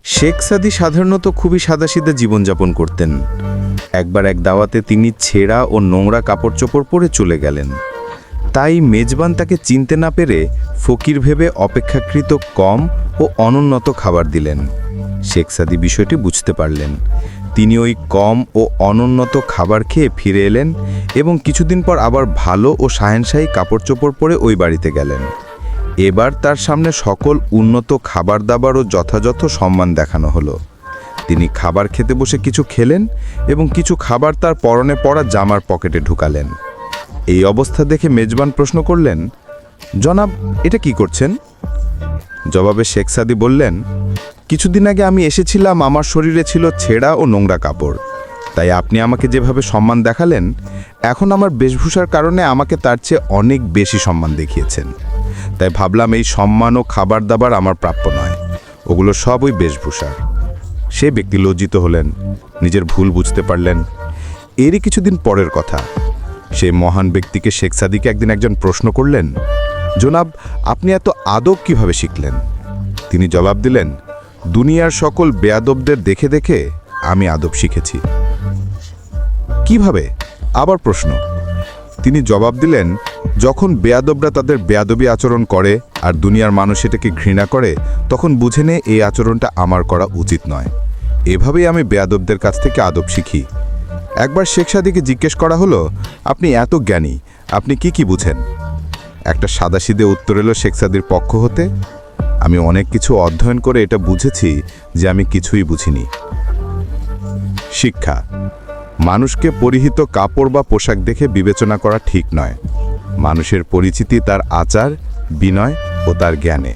শেখ সাদি সাধারণত খুবই সাদাসিধা জীবনযাপন করতেন। একবার এক দাওয়াতে তিনি ছেঁড়া ও নোংরা কাপড় চোপড় পরে চলে গেলেন। তাই মেজবান তাকে চিনতে না পেরে ফকির ভেবে অপেক্ষাকৃত কম ও অনুন্নত খাবার দিলেন। শেখ সাদি বিষয়টি বুঝতে পারলেন। তিনি ওই কম ও অনুন্নত খাবার খেয়ে ফিরে এলেন এবং কিছুদিন পর আবার ভালো ও শাহেনশাহী কাপড় চোপড় পরে ওই বাড়িতে গেলেন। এবার তার সামনে সকল উন্নত খাবার দাবার ও যথাযথ সম্মান দেখানো হলো। তিনি খাবার খেতে বসে কিছু খেলেন এবং কিছু খাবার তার পরনে পরা জামার পকেটে ঢুকালেন। এই অবস্থা দেখে মেজবান প্রশ্ন করলেন, জনাব, এটা কি করছেন? জবাবে শেখ সাদি বললেন, কিছুদিন আগে আমি এসেছিলাম, আমার শরীরে ছিল ছেঁড়া ও নোংরা কাপড়, তাই আপনি আমাকে যেভাবে সম্মান দেখালেন, এখন আমার বেশভূষার কারণে আমাকে তার চেয়ে অনেক বেশি সম্মান দেখিয়েছেন। তাই ভাবলাম এই সম্মান ও খাবার দাবার আমার প্রাপ্য নয়, ওগুলো সব ওই বেশভূষার। সে ব্যক্তি লজ্জিত হলেন, নিজের ভুল বুঝতে পারলেন। এরই কিছুদিন পরের কথা, সেই মহান ব্যক্তিকে শেখ সাদিকে একদিন একজন প্রশ্ন করলেন, জনাব, আপনি এত আদব কিভাবে শিখলেন? তিনি জবাব দিলেন, দুনিয়ার সকল বেয়াদবদের দেখে দেখে আমি আদব শিখেছি। কিভাবে? আবার প্রশ্ন। তিনি জবাব দিলেন, যখন বেয়াদবরা তাদের বেয়াদবি আচরণ করে আর দুনিয়ার মানুষ এটাকে ঘৃণা করে, তখন বুঝে নে এই আচরণটা আমার করা উচিত নয়। এভাবেই আমি বেয়াদবদের কাছ থেকে আদব শিখি। একবার শেখ সাদিকে জিজ্ঞেস করা হলো, আপনি এত জ্ঞানী, আপনি কি বুঝেন? একটা সাদাসিধে উত্তর এলো শেখ সাদির পক্ষ হতে, আমি অনেক কিছু অধ্যয়ন করে এটা বুঝেছি যে আমি কিছুই বুঝিনি। শিক্ষা: মানুষকে পরিহিত কাপড় বা পোশাক দেখে বিবেচনা করা ঠিক নয়। মানুষের পরিচিতি তার আচার, বিনয় ও তার জ্ঞানে।